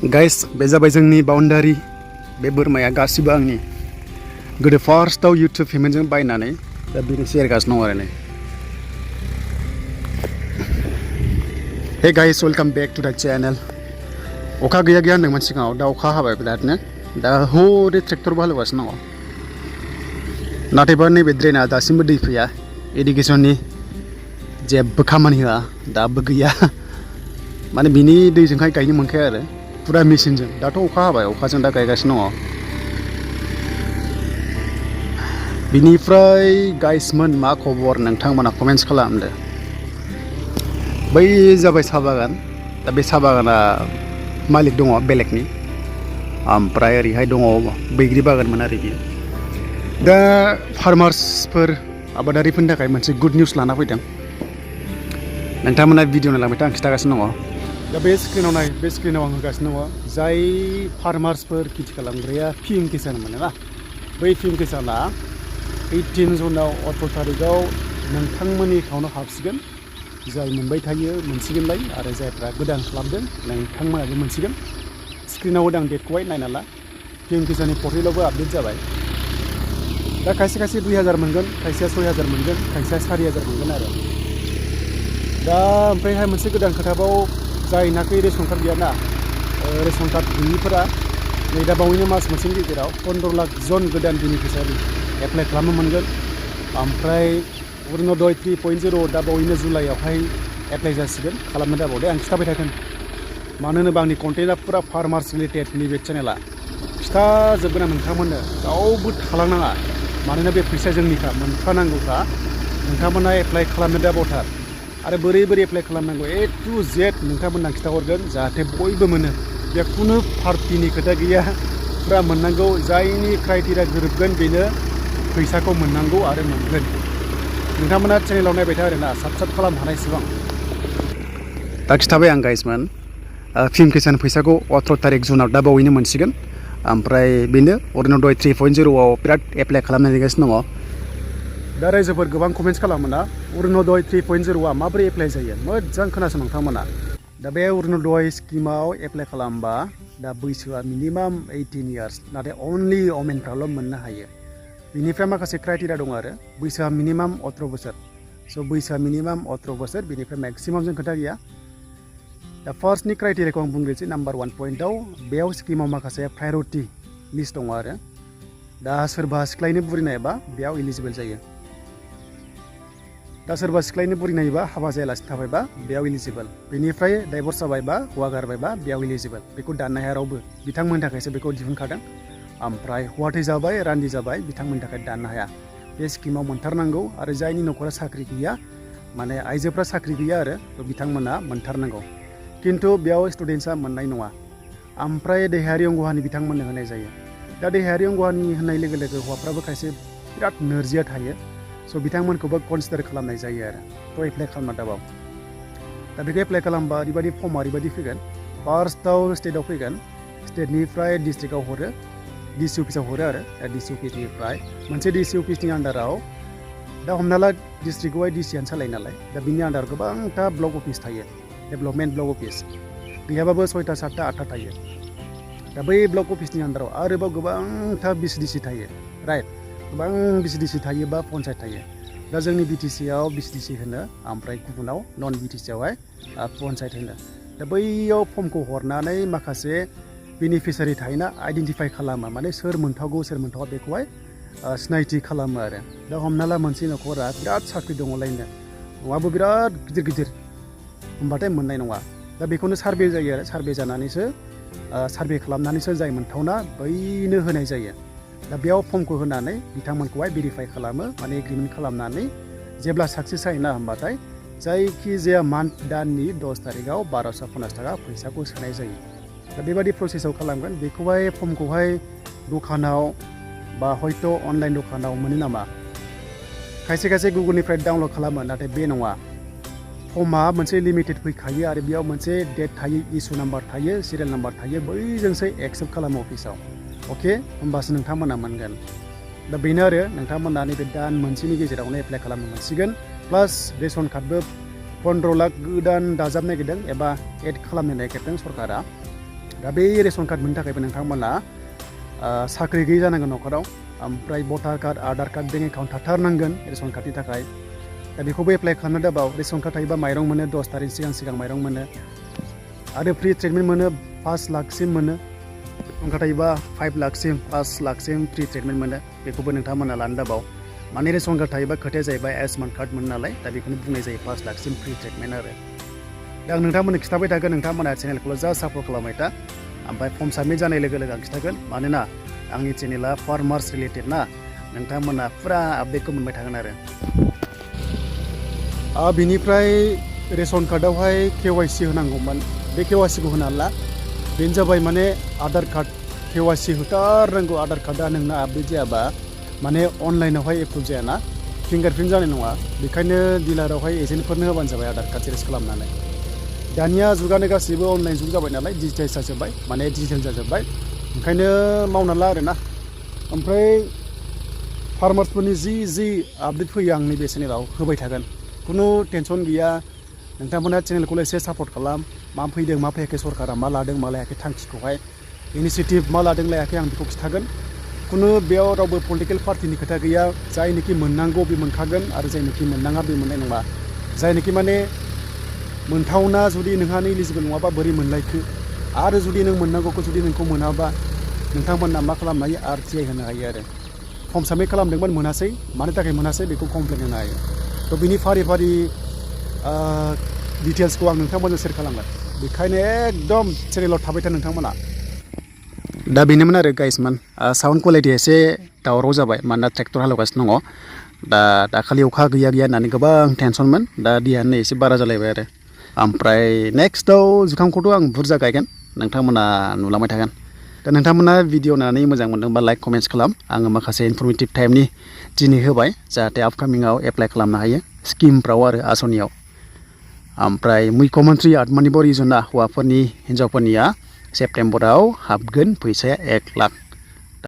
guys बे जाबाय जोंनि बाउन्डारि बे बोरमाया गासिबो आंनि गोदो फार्स्टआव इउटुब पेमेन्टजों बायनानै दा बेनो सेरगासिनो दं आरो नै hey guys welcome back to the channel अखा गैया गैया होनदोंमोन सिगाङाव दा अखा हाबाय बिरादनो दा हरै ट्रेक्टरबो हालेवगासिनो दङ नाथायबा नैबे ड्रेना दासिमबो दै फैया इरिगेसननि जेबो खामानि होआ दाबो गैया माने बिनि दैजोंहाय गायनो मोनखाया आरो पुरा मेसिनजों दाथ' अखा हाबाय अखाजों दा गायगासिनो दङ बिनिफ्राय गाइसमोन मा खबर नोंथांमोना कमेन्ट्स खालामदो बै जाबाय साहा बागान दा बे साहा बागाना मालिक दङ बेलेगनि ओमफ्राय ओरैहाय दङ बैग्रि बागानमोन आरो बियो दा फार्मार्सफोर आबादारिफोरनि थाखाय मोनसे गुड निउस लाना फैदों नोंथांमोना भिडिअ नायलांबाय आं खिन्थागासिनो दङ दा बे स्क्रिनाव नाय बे स्क्रिनाव आं होगासिनो दङ जाय फार्मार्सफोर खेथि खालामग्राया पिएम किसान मोनोना बै पिएम किसाना 18 जुनाव 18 तारिखआव नोंथांमोननि एकाउन्टआव हाबसिगोन जाय मोनबाय थायो मोनसिगोनलाय आरो जायफ्रा गोदान खालामदों नोंथांमोनाबो मोनसिगोन स्क्रिनाव होदों डेटखौहाय नायना ला पिएम किसाननि पर्टेलावबो आपडेट जाबाय दा खायसे खायसे 2000 मोनगोन खायसेया 6000 मोनगोन खायसेया 4000 मोनगोन आरो दा ओमफ्रायहाय मोनसे गोदान खोथाबाव जायनाखि रेशन कार्ड गैयाना रेशन कार्ड गैयिफोरा नै दा बावैनो मास मोनसेनि गेजेराव 15 लाख जन गोदान बेनिफिसियारि एप्लाइ खालामनो मोनगोन ओमफ्राय अरुणोदय 3.0 दा बावैनो जुलाइआवहाय एप्लाइ जासिगोन खालामनो दाबावदे आं खिथाबाय थागोन मानो होनोबा आंनि कन्टेन्टआ पुरा फार्मार्स रिलेटेड नैबे चेनेला खिथाजोबगोन आं नोंथांमोननो रावबो थालांनाङा मानोना बे फैसाया जोंनिखा मोनखानांगौखा नोंथांमोना एप्लाइ खालामनो दाबावथार आरो बोरै बोरै एप्लाइ खालामनांगौ ए टु जेड नोंथांमोनहा खिथाहरगोन जाहाथे बयबो मोनो बे खुनु पार्टिनि खोथा गैया पुरा मोननांगौ जायनि क्राइटेरिया गोरोबगोन बेनो फैसाखौ मोननांगौ आरो मोनगोन नोंथांमोना चेनेलाव नायबाय था आरोना साबस्क्राइब खालामनो हानायसिबां दा खिथाबाय आं गाइसमोन पिएम किसान फैसाखौ 18 तारिख जुनाव दा बावैनो मोनसिगोन ओमफ्राय बेनो अरुणोदय 3.0 आव बिराद एप्लाइ खालामनाय नेगासिनो दङ दा रायजोफोर गोबां कमेन्ट्स खालामो ना अरुणोदय 3.0 आ माबोरै एप्लाइ जायो मोजां खोनासं नोंथांमोना दा बे अरुणोदय स्किमाव एप्लाइ खालामबा दा बैसोआ मिनिमाम 18 इयार्स नाथाय अनलि अमेनफ्राल' मोननो हायो बिनिफ्राय माखासे क्राइटेरिया दं आरो बैसोआ मिनिमाम 18 बोसोर स' बैसोआ मिनिमाम 18 बोसोर बिनिफ्राय मेक्सिमाम जों खोथा गैया दा फार्स्टनि क्राइटेरियाखौ आं बुंग्रोसै नाम्बार 1 पइन्टआव बेयाव स्किमाव माखासे प्रायरिटि लिस्ट दङ आरो दा सोरबा सिख्लायनो बुरिनायबा बेयाव इलिजिबोल जायो दा सोरबा सिख्लायनो बुरिनायबा हाबा जायालासिनो थाबायबा बेयाव इलिजिबोल बेनिफ्राय डाइभर्स जाबायबा हौवा गारबायबा बेयाव इलिजिबोल बेखौ दाननो हाया रावबो बिथांमोननि थाखायसो बेखौ दिहुनखादों ओमफ्राय हौवा थैजाबाय रान्दि जाबाय बिथांमोननि थाखाय दाननो हाया बे स्किमाव मोनथारनांगौ आरो जायनि न'खरा साख्रि गैया माने आइजोफ्रा साख्रि गैया आरो बिथांमोना मोनथारनांगौ खिन्थु बेयाव स्टुडेन्टसा मोननाय नङा ओमफ्राय देहायारि अंगहानि बिथांमोननो होनाय जायो दा देहायारि अंगहानि होननाय लोगो लोगो हौवाफ्राबो खायसे बिराद नोरजिया थायो स' बिथांमोनखौबो कनसिडार खालामनाय जायो आरो थ' एप्लाइ खालामना दाबाव दा बेखौ एप्लाइ खालामबा ओरैबायदि फर्मआ ओरैबायदि फैगोन फार्स्टआव स्टेटआव फैगोन स्टेटनिफ्राय डिस्ट्रिक्टआव हरो डिसि अफिसाव हरो आरो डिसि अफिसनिफ्राय मोनसे डिसि अफिसनि आन्डाराव दा हमना ला डिस्ट्रिक्टआवहाय डिसिआनो सालायो नालाय दा बिनि आन्डाराव गोबांथा ब्लक अफिस थायो डेभेलपमेन्ट ब्लक अफिस गैयाबाबो 6टा 7टा 8टा थायो दा बै ब्लक अफिसनि आन्डाराव आरोबाव गोबांथा बिसिडिसि थायो राइट गोबां बिसिडिसि थायो बा पन्सायत थायो दा जोंनि बिटिसिआव बिसिडिसि होनो ओमफ्राय गुबुनाव नन बिटिसिआवहाय पन्सायत होनो दा बैयाव फर्मखौ हरनानै माखासे बेनिफिसियारि थायोना आइडेन्टिफाइ खालामो माने सोर मोनथावगौ सोर मोनथावा बेखौहाय सिनायथि खालामो आरो दा हमना ला मोनसे न'खरा बिराद साख्रि दङलायनो न'आबो बिराद गिदिर गिदिर होमबाथाय मोननाय नङा दा बेखौनो सार्भे जायो आरो सार्भे जानानैसो सार्भे खालामनानैसो जाय मोनथावना बैनो होनाय जायो दा बेयाव फर्मखौ होनानै बिथांमोनखौहाय भेरिफाइ खालामो माने एग्रिमेन्ट खालामनानै जेब्ला साक्सेस जायोना होमबाथाय जायखिजाया मान्थ दाननि 10 तारिखआव 1250 थाखा फैसाखौ सोनाय जायो दा बेबादि प्रसेसआव खालामगोन बेखौहाय फर्मखौहाय दखानाव बा हयथ' अनलाइन दखानाव मोनो नामा खायसे खायसे गुगोलनिफ्राय डाउनलड खालामो नाथाय बे नङा फर्मआ मोनसे लिमिटेड फैखायो आरो बेयाव मोनसे डेट थायो इस्यु नाम्बार थायो सिरियेल नाम्बार थायो बैजोंसो एक्सेप्ट खालामो अफिसाव अके होमबासो नोंथांमोना मोनगोन दा बेनो आरो नोंथांमोना नैबे दान मोनसेनि गेजेरावनो एप्लाइ खालामनो मोनसिगोन प्लास रेशन कार्डबो 15 लाख गोदान दाजाब नागिरदों एबा एड खालामनो नागिरदों सरकारा दा बे रेशन कार्ड मोननो थाखायबो नोंथांमोना साख्रि गैयै जानांगोन न'खराव ओमफ्राय भटार card Aadhaar card bank account थाथारनांगोन रेशन कार्डनि थाखाय दा बेखौबो एप्लाइ खालामनो दाबाव रेशन कार्ड थायोबा माइरं मोनो 10 तारिख सिगां माइरं मोनो आरो फ्रि ट्रिटमेन्ट मोनो 5 लाखसिम मोनो रेशन कार्ड थायोबा 5 लाखसिम 5 लाखसिम फ्रि ट्रिटमेन्ट मोनो बेखौबो नोंथांमोना लानो दाबाव माने रेशन कार्ड थायोबा खोथाया जाहैबाय आयुष्मान कार्ड मोनो नालाय दा बेखौनो बुंनाय जायो 5 लाखसिम फ्रि ट्रिटमेन्ट आरो दा आं नोंथांमोननो खिथाबाय थागोन नोंथांमोना चेनेलखौल' जा सापर्ट खालामबाय था ओमफ्राय फर्म साबमिट जानाय लोगो लोगो आं खिथागोन मानोना आंनि चेनेला फार्मार्स रिलेटेड ना नोंथांमोना फुरा आपडेटखौ मोनबाय थागोन आरो बिनिफ्राय रेशन कार्डआवहाय KYC होनांगौमोन बे KYC खौ होना ला बेनो जाबाय माने आधार कार्ड KYC होथारनांगौ आधार कार्डआ नोंना आपडेट जायाबा माने अनलाइनावहाय एप्रुभ जायाना फिंगारप्रिन्ट जानाय नङा बेखायनो डिलारावहाय एजेन्टफोरनो होबानो जाबाय आधार कार्ड जेरक्स खालामनानै दानिया जुगानो गासैबो अनलाइन जुग जाबाय नालाय डिजिटाइज जाजोब्बाय माने डिजिटेल जाजोब्बाय ओंखायनो मावना ला आरोना ओमफ्राय फार्मार्सफोरनि जि आपडेट फैयो आंनि बे चेनेलाव होबाय थागोन खुनु टेनसन गैया नोंथांमोना चेनेलखौ एसे सापर्ट खालाम मा फैदों मा फैयाखै सरकारा मा लादों मा लायाखै थांखिखौहाय इनिसियेटिभ मा लादों लायाखै आं बेखौ खिथागोन खुनु बेयाव रावबो पलिटिकेल पार्टिनि खोथा गैया जायनोखि मोननांगौ बे मोनखागोन आरो जायनोखि मोननाङा बे मोननाय नङा जायनोखि माने मोनथावना जुदि नोंहानो इलिजिबोल नङाबा बोरै मोनलायखो आरो जुदि नों मोननांगौखौ जुदि नोंखौ मोनाबा नोंथांमोना मा खालामनो हायो RTI होनो हायो आरो फर्म साबमिट खालामदोंमोन मोनासै मानि थाखाय मोनासै बेखौ कमप्लेन होनो हायो थ' बिनि फारि डिटेल्सखौ आं नोंथांमोनजों शेयार खालामगोन बेखायनो एकदम चेनेलाव थाबाय था नोंथांमोना दा बेनोमोन आरो गाइसमोन साउन्ड क्वालिटि एसे दावराव जाबाय मानोना ट्रेक्टर हालेवगासिनो दङ दा दाखालि अखा गैया होननानै गोबां टेनसनमोन दा दैयानो एसे बारा जालायबाय आरो ओमफ्राय नेक्स्टआव जुखामखौथ' आं बुरजा गायगोन नोंथांमोना नुलांबाय थागोन दा नोंथांमोना भिडिअ नायनानै मोजां मोनदोंबा लाइक कमेन्ट्स खालाम आङो माखासे इनफरमेटिभ टाइपनि दिनै होबाय जाहाथे आपकामिंआव एप्लाइ खालामनो हायो स्किमफ्राव आरो आसनियाव ओमफ्राय मुख्यमन्त्रि आत्मनिर्भर योजना हौवाफोरनि हिन्जावफोरनिया सेप्तेम्बराव हाबगोन फैसाया 1 लाख